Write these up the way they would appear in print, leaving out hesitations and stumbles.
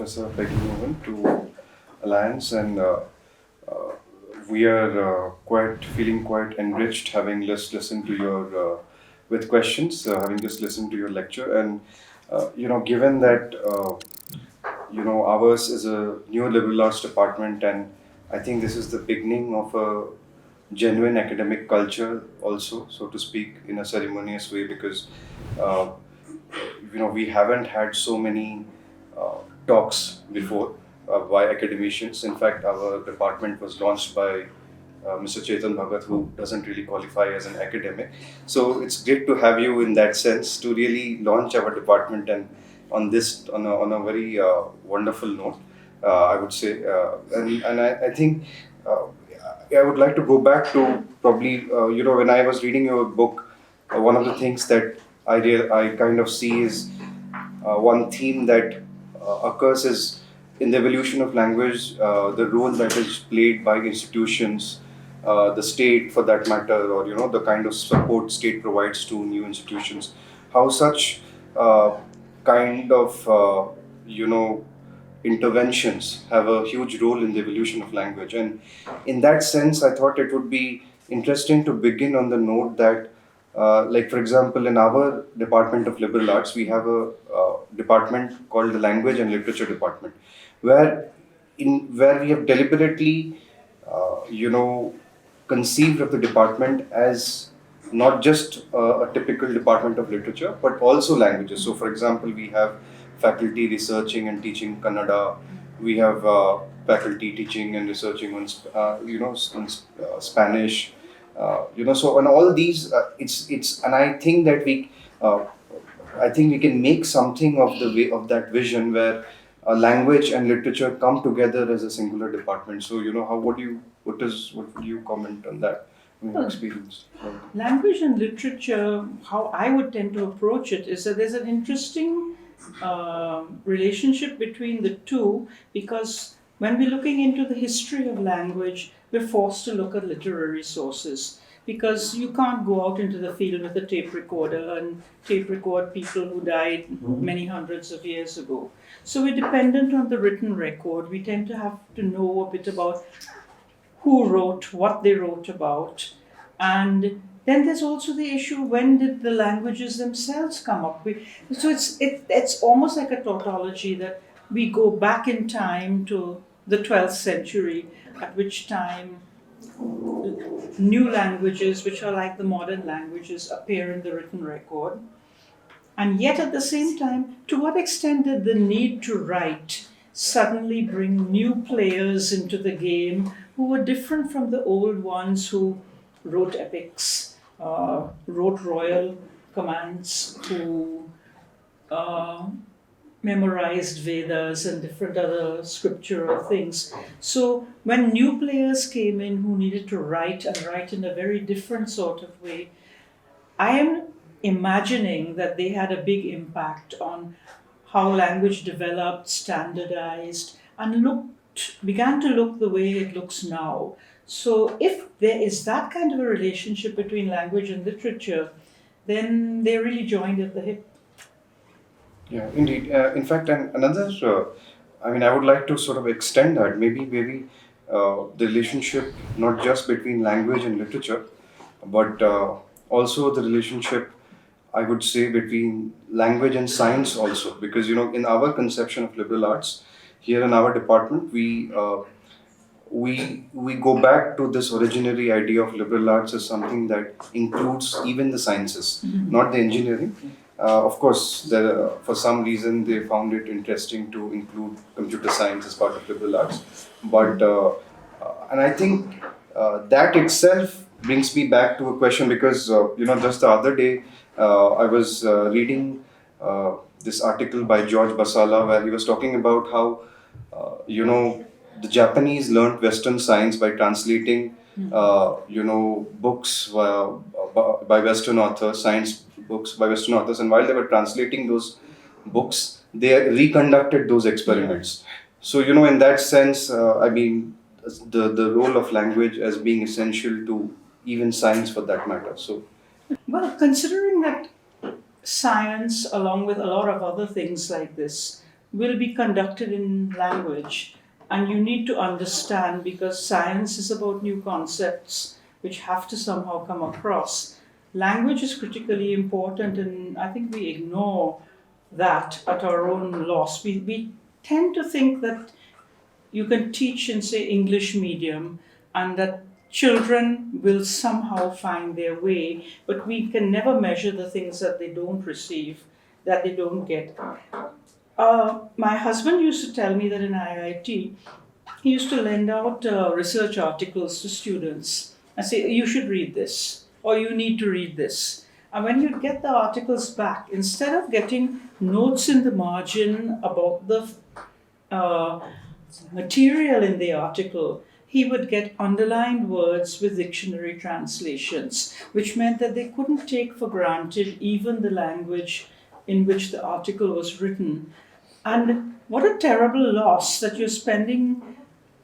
Professor Peggy Mohan to Alliance, and uh, we are quite feeling quite enriched having just listened to your with questions, having just listened to your lecture, and given that ours is a new liberal arts department, and I think this is the beginning of a genuine academic culture, also, so to speak, in a ceremonious way, because uh, we haven't had so many uh, talks before by academicians. In fact, our department was launched by Mr. Chetan Bhagat, who doesn't really qualify as an academic. So it's great to have you in that sense to really launch our department, and on a very wonderful note, I would say. I think uh, I would like to go back to probably when I was reading your book, one of the things that I kind of see is one theme that occurs is in the evolution of language, the role that is played by institutions, the state for that matter, or the kind of support state provides to new institutions, how such kind of interventions have a huge role in the evolution of language. And in that sense, I thought it would be interesting to begin on the note that, like for example, in our Department of Liberal Arts, we have a department called the Language and Literature Department, where where we have deliberately, conceived of the department as not just a typical department of literature, but also languages. So, for example, we have faculty researching and teaching Kannada. We have faculty teaching and researching on, Spanish. So on all these, and uh, I think we can make something of the way of that vision where language and literature come together as a singular department. So how what would you comment on that in your Well, experience? language and literature, how I would tend to approach it is that there's an interesting relationship between the two, because when we're looking into the history of language, we're forced to look at literary sources, because you can't go out into the field with a tape recorder and tape record people who died many hundreds of years ago. So we're dependent on the written record. We tend to have to know a bit about who wrote, what they wrote about. And then there's also the issue, when did the languages themselves come up? So it's almost like a tautology that we go back in time to the 12th century, at which time new languages, which are like the modern languages, appear in the written record. And yet at the same time, to what extent did the need to write suddenly bring new players into the game who were different from the old ones who wrote epics, wrote royal commands, who uh, memorized Vedas and different other scriptural things. So when new players came in who needed to write and write in a very different sort of way, I am imagining that they had a big impact on how language developed, standardized, and began to look the way it looks now. So if there is that kind of a relationship between language and literature, then they're really joined at the hip. Yeah, indeed. In fact, and another, I would like to sort of extend that. Maybe the relationship not just between language and literature, but also the relationship, I would say, between language and science also. Because in our conception of liberal arts, here in our department, we go back to this originary idea of liberal arts as something that includes even the sciences, not the engineering. Of course, for some reason they found it interesting to include computer science as part of liberal arts, but and I think that itself brings me back to a question, because just the other day I was this article by George Basala, where he was talking about how the Japanese learned Western science by translating books by Western authors, science books by Western authors, and while they were translating those books, they reconducted those experiments. So in that sense, the role of language as being essential to even science for that matter. So Well, considering that science, along with a lot of other things like this, will be conducted in language. And you need to understand, because science is about new concepts which have to somehow come across. Language is critically important, and I think we ignore that at our own loss. We tend to think that you can teach in, say, English medium, and that children will somehow find their way, but we can never measure the things that they don't receive, that they don't get. My husband used to tell me that in IIT, he used to lend out research articles to students and say, you should read this, or you need to read this. And when you'd get the articles back, instead of getting notes in the margin about the uh, material in the article, he would get underlined words with dictionary translations, which meant that they couldn't take for granted even the language in which the article was written. And what a terrible loss that you're spending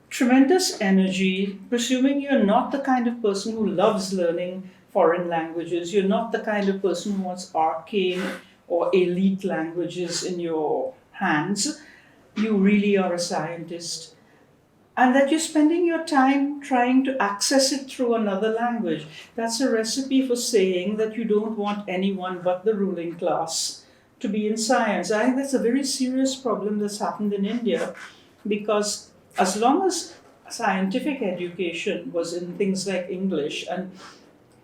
tremendous energy, presuming you're not the kind of person who loves learning foreign languages, you're not the kind of person who wants arcane or elite languages in your hands. You really are a scientist. And that you're spending your time trying to access it through another language. That's a recipe for saying that you don't want anyone but the ruling class to be in science. I think that's a very serious problem that's happened in India, because as long as scientific education was in things like English and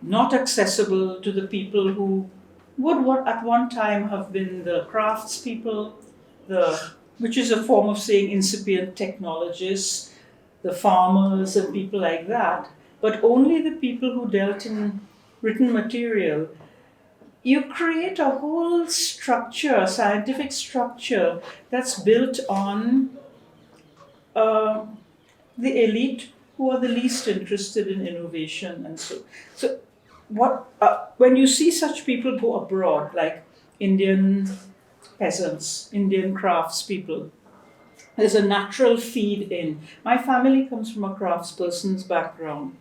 not accessible to the people who would what at one time have been the craftspeople, the which is a form of saying incipient technologists, the farmers and people like that, but only the people who dealt in written material, you create a whole structure, scientific structure, that's built on uh, the elite who are the least interested in innovation. And so what when you see such people go abroad, like Indian peasants, Indian craftspeople, there's a natural feed in. My family comes from a craftsperson's background,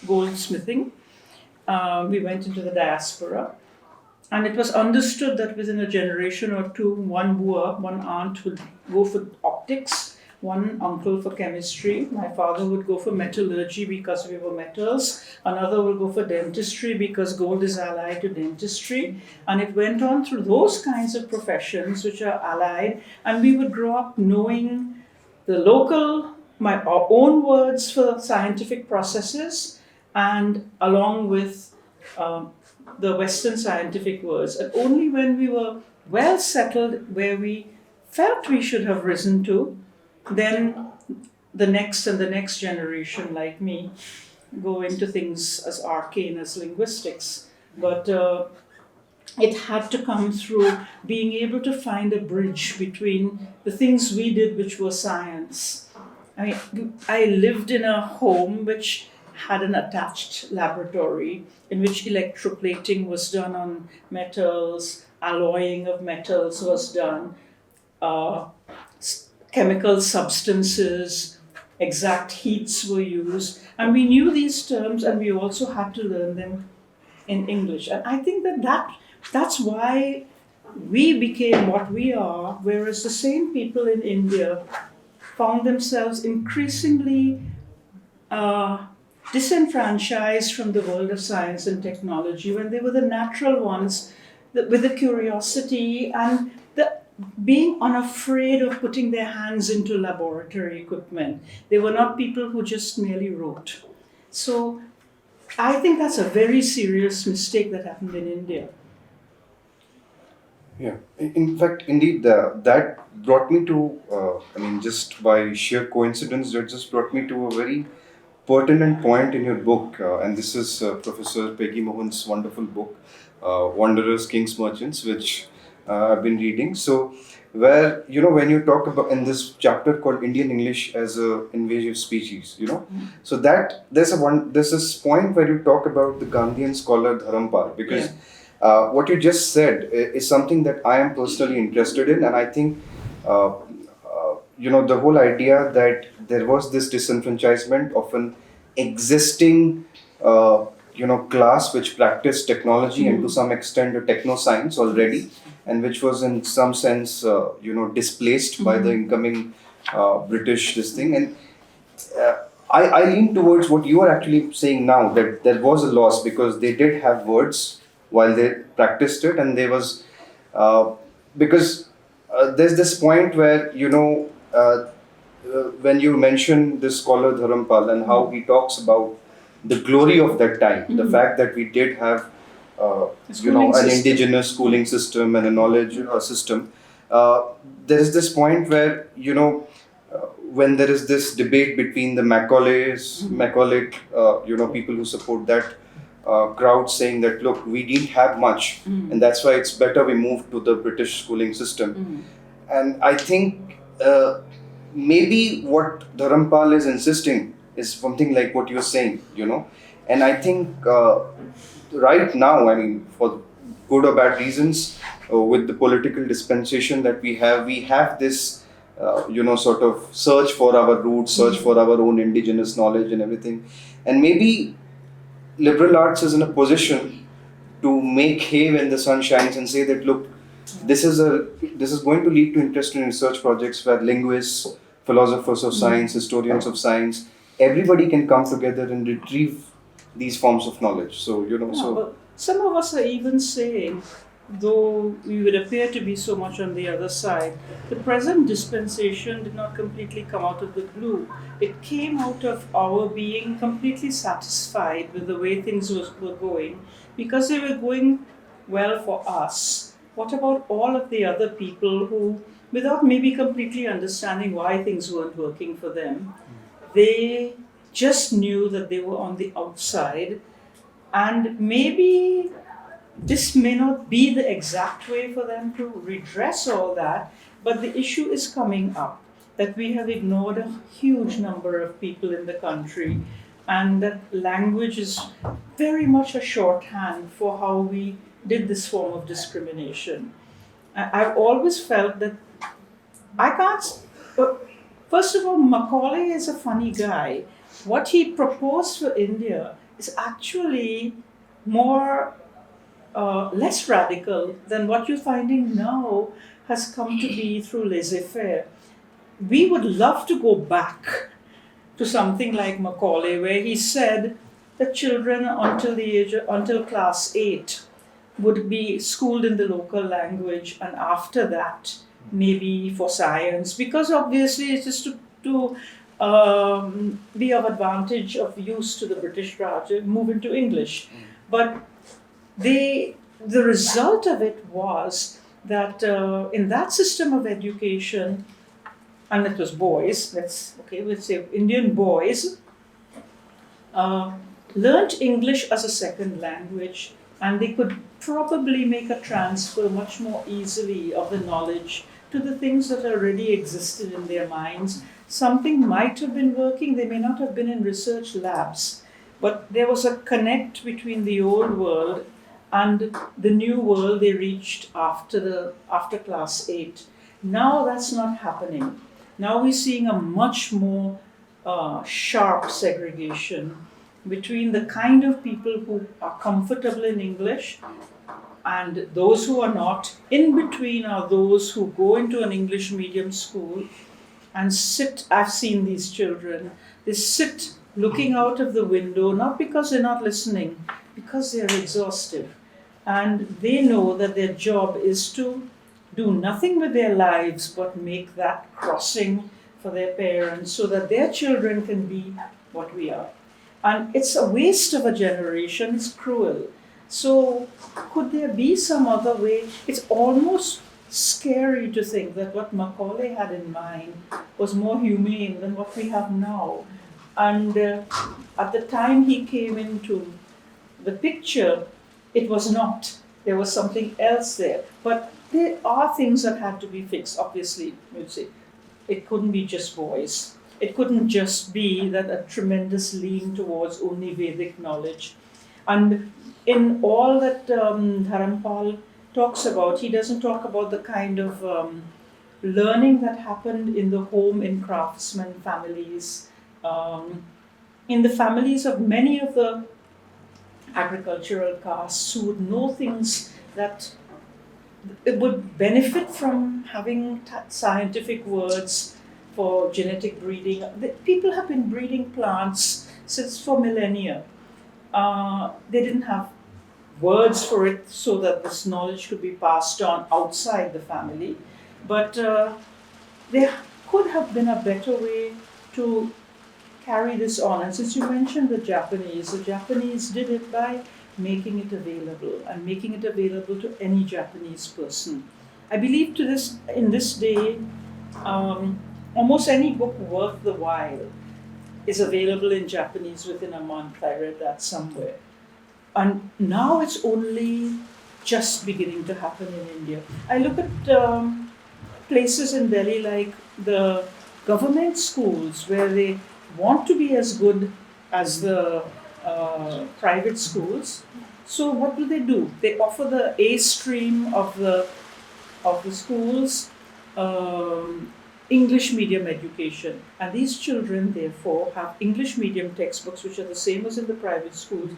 goldsmithing. We went into the diaspora, and it was understood that within a generation or two, one bua, one aunt would go for optics, one uncle for chemistry. My father would go for metallurgy because we were metals. Another will go for dentistry because gold is allied to dentistry. And it went on through those kinds of professions which are allied. And we would grow up knowing the local, our own words for scientific processes, and along with the Western scientific words. And only when we were well settled where we felt we should have risen to, then the next and the next generation, like me, go into things as arcane as linguistics. But it had to come through being able to find a bridge between the things we did, which were science. I lived in a home which had an attached laboratory in which electroplating was done on metals, alloying of metals was done, chemical substances, exact heats were used, and we knew these terms, and we also had to learn them in English. And I think that's why we became what we are, whereas the same people in India found themselves increasingly disenfranchised from the world of science and technology when they were the natural ones with the curiosity and the being unafraid of putting their hands into laboratory equipment. They were not people who just merely wrote. So I think that's a very serious mistake that happened in India. Yeah, in fact, indeed, that brought me to, just by sheer coincidence, that just brought me to a very pertinent point in your book. And this is Professor Peggy Mohan's wonderful book, Wanderers, Kings, Merchants, which I've been reading. So, where, when you talk about in this chapter called Indian English as a invasive species, so that there's this point where you talk about the Gandhian scholar Dharampal, because what you just said is something that I am personally interested in, and I think the whole idea that there was this disenfranchisement of an existing class which practiced technology and to some extent techno science already, and which was in some sense displaced by the incoming British this thing. And uh, I lean towards what you are actually saying now, that there was a loss because they did have words while they practiced it, and there was uh, because there's this point where when you mention this scholar Dharampal and how he talks about the glory of that time, the fact that we did have an indigenous schooling system and a knowledge system. There is this point where when there is this debate between the Macaulay, people who support that crowd, saying that look, we didn't have much, and that's why it's better we move to the British schooling system. And I think maybe what Dharampal is insisting is something like what you're saying, and I think right now, I mean, for good or bad reasons, with the political dispensation that we have this, sort of search for our roots, search for our own indigenous knowledge and everything. And maybe liberal arts is in a position to make hay when the sun shines and say that, look, this is going to lead to interesting research projects where linguists, philosophers of science, historians of science, everybody can come together and retrieve these forms of knowledge. So, But some of us are even saying, though we would appear to be so much on the other side, the present dispensation did not completely come out of the blue. It came out of our being completely satisfied with the way things were going, because they were going well for us. What about all of the other people who, without maybe completely understanding why things weren't working for them, they just knew that they were on the outside, and maybe this may not be the exact way for them to redress all that, but the issue is coming up that we have ignored a huge number of people in the country, and that language is very much a shorthand for how we did this form of discrimination. I've always felt that I can't. First of all, Macaulay is a funny guy. What he proposed for India is actually more less radical than what you're finding now has come to be through laissez-faire. We would love to go back to something like Macaulay, where he said that children until class 8 would be schooled in the local language, and after that, maybe for science, because obviously it is to be of advantage of use to the British Raj, move into English. But the result of it was that in that system of education, and it was boys, we'll say Indian boys, learnt English as a second language, and they could probably make a transfer much more easily of the knowledge to the things that already existed in their minds. Something might have been working, they may not have been in research labs, but there was a connect between the old world and the new world they reached after class 8. Now that's not happening. Now we're seeing a much more sharp segregation between the kind of people who are comfortable in English and those who are not. In between are those who go into an English medium school and sit. I've seen these children. They sit looking out of the window, not because they're not listening, because they're exhausted. And they know that their job is to do nothing with their lives but make that crossing for their parents so that their children can be what we are. And it's a waste of a generation, it's cruel. So, could there be some other way? It's almost scary to think that what Macaulay had in mind was more humane than what we have now. And at the time he came into the picture, it was not. There was something else there. But there are things that had to be fixed, obviously. You'd say it couldn't be just boys. It couldn't just be that a tremendous lean towards only Vedic knowledge. And in all that Dharampal talks about, he doesn't talk about the kind of learning that happened in the home in craftsmen families, in the families of many of the agricultural castes who would know things that it would benefit from having scientific words for genetic breeding. People have been breeding plants since for millennia. They didn't have words for it so that this knowledge could be passed on outside the family, but there could have been a better way to carry this on. And since you mentioned the Japanese did it by making it available and making it available to any Japanese person. I believe to this in this day, almost any book worth the while is available in Japanese within a month. I read that somewhere. And now it's only just beginning to happen in India. I look at places in Delhi like the government schools where they want to be as good as the private schools. So what do? They offer the A stream of the schools English medium education, and these children therefore have English medium textbooks which are the same as in the private schools,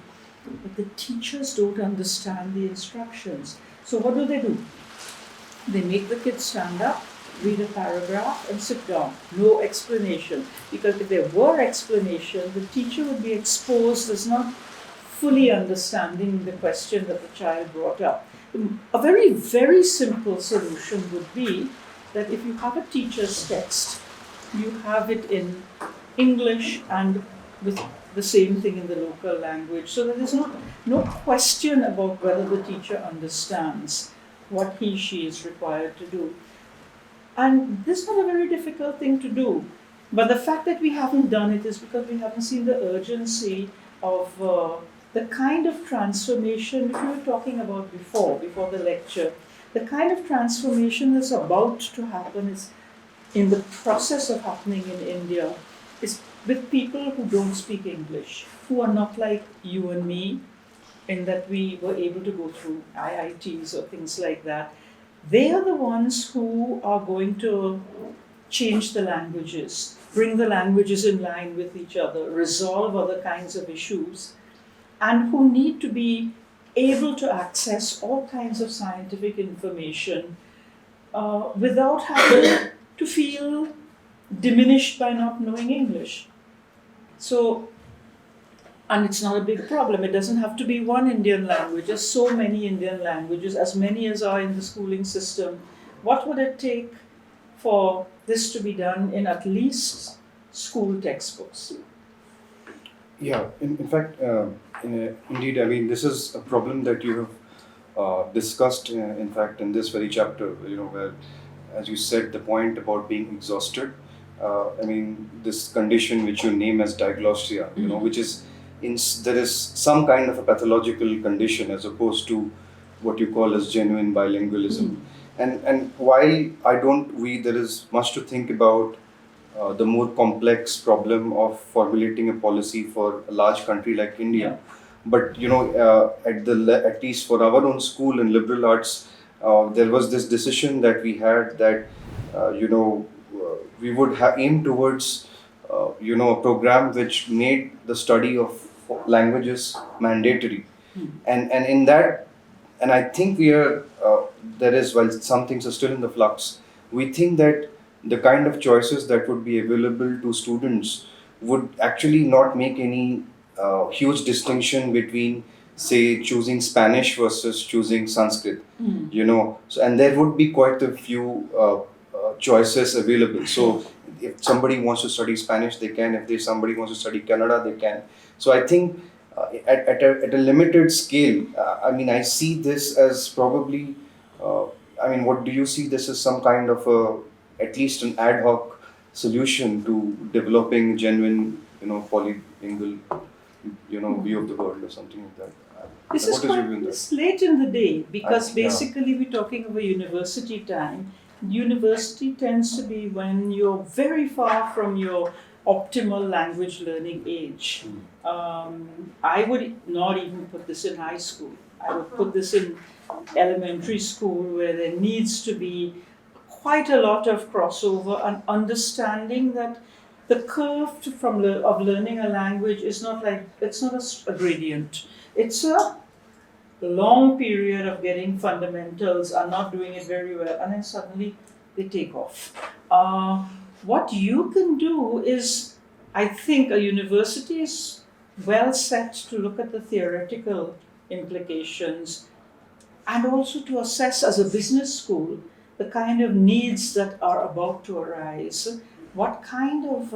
but the teachers don't understand the instructions. So what do? They make the kids stand up, read a paragraph, and sit down. No explanation. Because if there were explanation, the teacher would be exposed as not fully understanding the question that the child brought up. A very, very simple solution would be that if you have a teacher's text, you have it in English and with the same thing in the local language, so that there's no question about whether the teacher understands what she is required to do. And this is not a very difficult thing to do. But the fact that we haven't done it is because we haven't seen the urgency of the kind of transformation which we were talking about before the lecture. The kind of transformation that's about to happen is in the process of happening in India is with people who don't speak English, who are not like you and me, in that we were able to go through IITs or things like that. They are the ones who are going to change the languages, bring the languages in line with each other, resolve other kinds of issues, and who need to be able to access all kinds of scientific information without having to feel diminished by not knowing English. So, and it's not a big problem. It doesn't have to be one Indian language. There's so many Indian languages, as many as are in the schooling system. What would it take for this to be done in at least school textbooks? Yeah, in fact, indeed, I mean, this is a problem that you have discussed, in fact, in this very chapter, where, as you said, the point about being exhausted. I mean, this condition which you name as diglossia, which is, there is some kind of a pathological condition as opposed to what you call as genuine bilingualism. And while there is much to think about the more complex problem of formulating a policy for a large country like India. But at least for our own school in liberal arts, there was this decision that we had that we would aim towards a program which made the study of languages mandatory, and in that, and I think we are there is, while some things are still in the flux, we think that the kind of choices that would be available to students would actually not make any huge distinction between, say, choosing Spanish versus choosing Sanskrit. So, and there would be quite a few choices available. So if somebody wants to study Spanish, they can. If somebody wants to study Kannada, they can. So I think at a limited scale, I mean, I see this as probably, what do you see this as some kind of at least an ad hoc solution to developing genuine, polylingual, view of the world or something like that? This is quite late in the day because basically we're talking of a university time. University tends to be when you're very far from your optimal language learning age. I would not even put this in high school. I would put this in elementary school where there needs to be quite a lot of crossover and understanding that the curve of learning a language is not like, it's not a gradient. It's a long period of getting fundamentals, are not doing it very well, and then suddenly they take off. What you can do is, I think a university is well set to look at the theoretical implications and also to assess as a business school the kind of needs that are about to arise, what kind of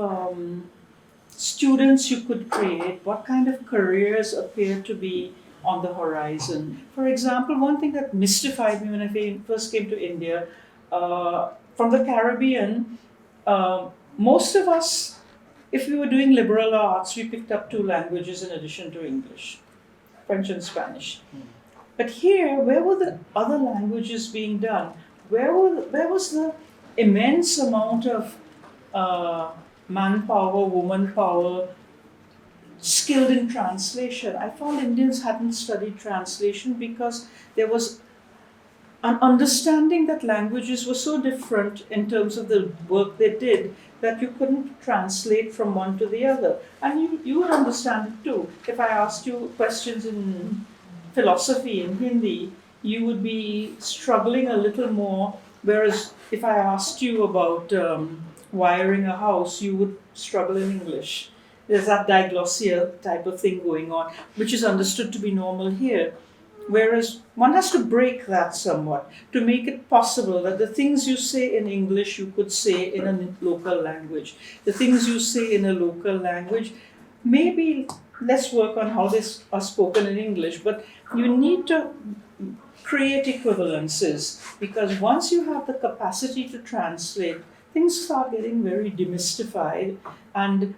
students you could create, what kind of careers appear to be on the horizon. For example, one thing that mystified me when I first came to India, from the Caribbean, most of us, if we were doing liberal arts, we picked up two languages in addition to English, French and Spanish. But here, where were the other languages being done? Where was the immense amount of manpower, woman power, skilled in translation? I found Indians hadn't studied translation because there was an understanding that languages were so different in terms of the work they did that you couldn't translate from one to the other. And you would understand it too. If I asked you questions in philosophy in Hindi, you would be struggling a little more, whereas if I asked you about wiring a house, you would struggle in English. There's that diglossia type of thing going on, which is understood to be normal here. Whereas one has to break that somewhat to make it possible that the things you say in English you could say in a local language. The things you say in a local language, maybe let's work on how they are spoken in English, but you need to create equivalences, because once you have the capacity to translate, things start getting very demystified, and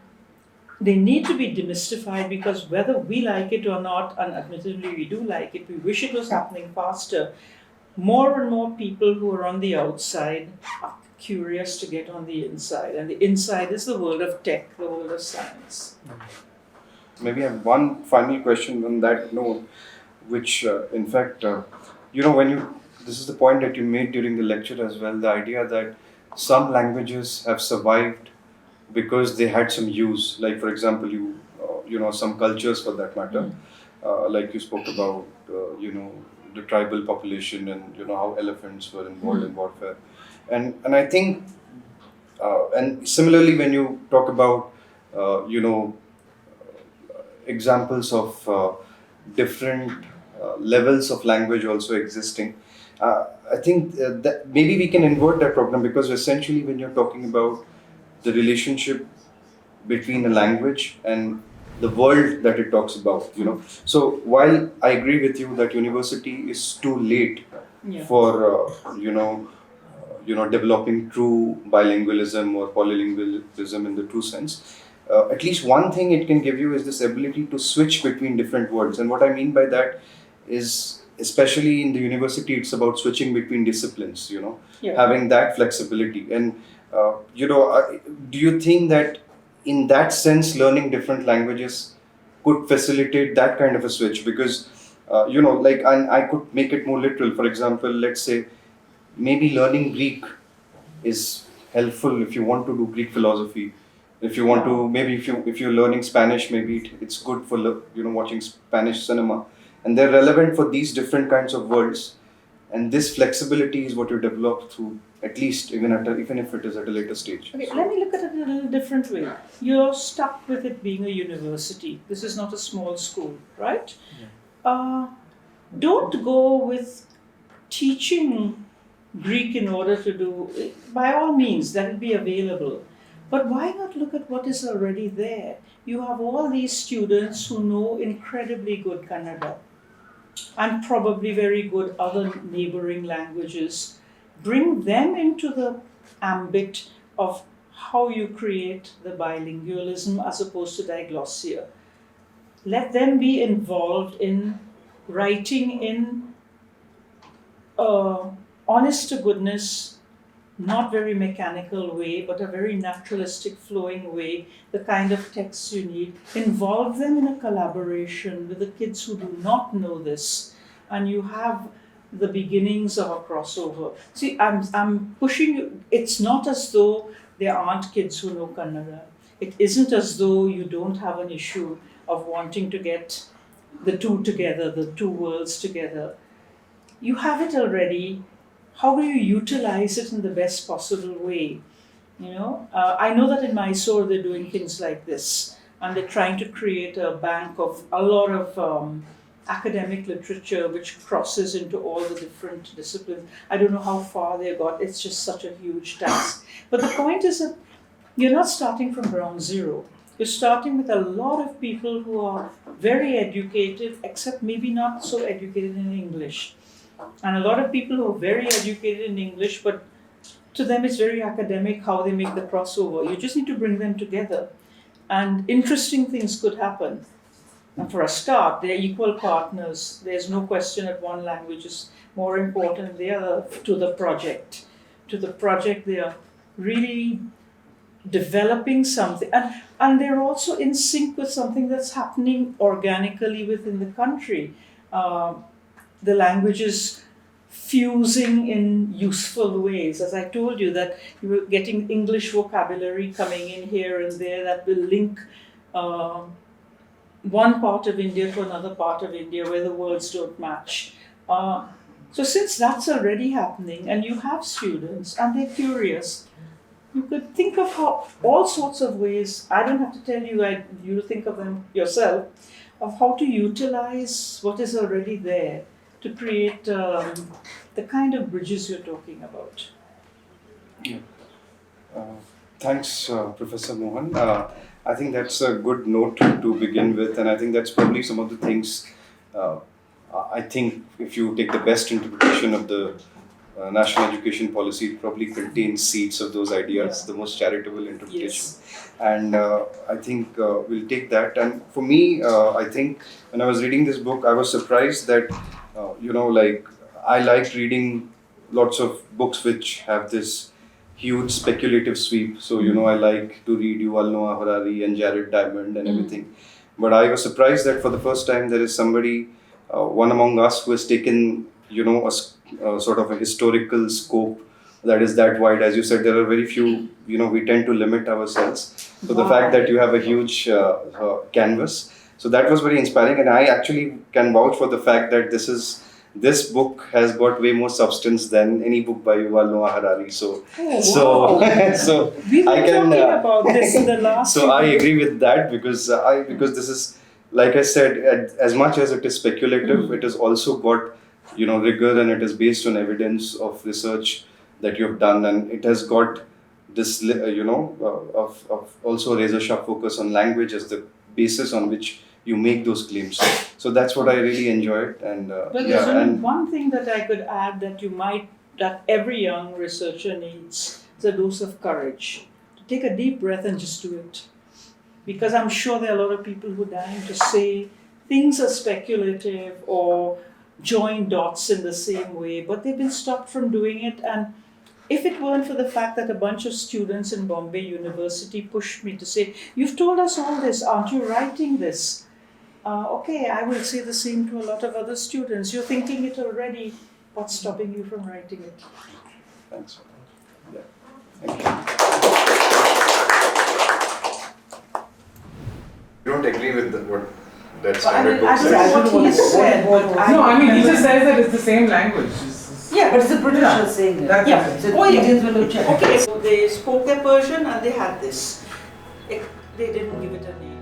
they need to be demystified because whether we like it or not, and admittedly we do like it, we wish it was happening faster, more and more people who are on the outside are curious to get on the inside, and the inside is the world of tech, the world of science. Maybe I have one final question on that note, which in fact, this is the point that you made during the lecture as well, the idea that some languages have survived because they had some use, like for example, some cultures for that matter, like you spoke about, the tribal population and how elephants were involved in warfare, and I think, and similarly when you talk about, examples of different levels of language also existing. I think that maybe we can invert that problem, because essentially when you're talking about the relationship between a language and the world that it talks about, So while I agree with you that university is too late for, developing true bilingualism or polylingualism in the true sense, at least one thing it can give you is this ability to switch between different words. And what I mean by that is, especially in the university, it's about switching between disciplines, having that flexibility. And, do you think that in that sense, learning different languages could facilitate that kind of a switch? Because, and I could make it more literal. For example, let's say maybe learning Greek is helpful if you want to do Greek philosophy. If you want to, maybe if you're learning Spanish, maybe it's good for watching Spanish cinema, and they're relevant for these different kinds of worlds. And this flexibility is what you develop through, at least even if it is at a later stage. Okay, let me look at it in a little different way. You're stuck with it being a university. This is not a small school, right? Yeah. Don't go with teaching Greek in order to do, by all means, that will be available. But why not look at what is already there? You have all these students who know incredibly good Kannada and probably very good other neighboring languages. Bring them into the ambit of how you create the bilingualism as opposed to diglossia. Let them be involved in writing in honest to goodness, not very mechanical way, but a very naturalistic flowing way, the kind of texts you need. Involve them in a collaboration with the kids who do not know this, and you have the beginnings of a crossover. See, I'm pushing you. It's not as though there aren't kids who know Kannada. It isn't as though you don't have an issue of wanting to get the two together, the two worlds together. You have it already. How do you utilize it in the best possible way? I know that in Mysore they're doing things like this, and they're trying to create a bank of a lot of academic literature which crosses into all the different disciplines. I don't know how far they got. It's just such a huge task. But the point is that you're not starting from ground zero. You're starting with a lot of people who are very educated, except maybe not so educated in English. And a lot of people who are very educated in English, but to them it's very academic how they make the crossover. You just need to bring them together, and interesting things could happen. And for a start, they're equal partners. There's no question that one language is more important than the other to the project. To the project, they are really developing something. And they're also in sync with something that's happening organically within the country. The languages fusing in useful ways. As I told you, that you were getting English vocabulary coming in here and there that will link one part of India to another part of India where the words don't match. So since that's already happening and you have students and they're curious, you could think of all sorts of ways. I don't have to tell you, you think of them yourself, of how to utilize what is already there to create the kind of bridges you're talking about. Yeah. Thanks, Professor Mohan. I think that's a good note to begin with, and I think that's probably some of the things. I think if you take the best interpretation of the national education policy, it probably contains seeds of those ideas, the most charitable interpretation. Yes. And I think we'll take that. And for me, I think when I was reading this book, I was surprised that, I liked reading lots of books which have this huge speculative sweep. So, I like to read Yuval Noah Harari and Jared Diamond and everything. But I was surprised that for the first time there is somebody, one among us, who has taken, a sort of a historical scope that is that wide. As you said, there are very few, we tend to limit ourselves. So the fact that you have a huge canvas, so that was very inspiring. And I actually can vouch for the fact that this book has got way more substance than any book by Yuval Noah Harari. So We were I can, talking about this in the last. So I agree with that because this is, like I said, as much as it is speculative, it has also got rigor, and it is based on evidence of research that you have done, and it has got this of also razor sharp focus on language as the basis on which you make those claims. So that's what I really enjoyed. And But there's only one thing that I could add that every young researcher needs is a dose of courage. To take a deep breath and just do it. Because I'm sure there are a lot of people who are dying to say things are speculative or join dots in the same way, but they've been stopped from doing it. And if it weren't for the fact that a bunch of students in Bombay University pushed me to say, "You've told us all this, aren't you writing this?" Okay, I will say the same to a lot of other students. You're thinking it already. What's stopping you from writing it? Thanks. Yeah. Thank you. You don't agree with what that standard book I says? don't know what he said, but No, I mean, he just says that it's the same language. Yeah, but it's a British saying it. That's Yeah. it. So Oh, yeah. Indians will check. okay, so they spoke their Persian and they had this. They didn't give it a name.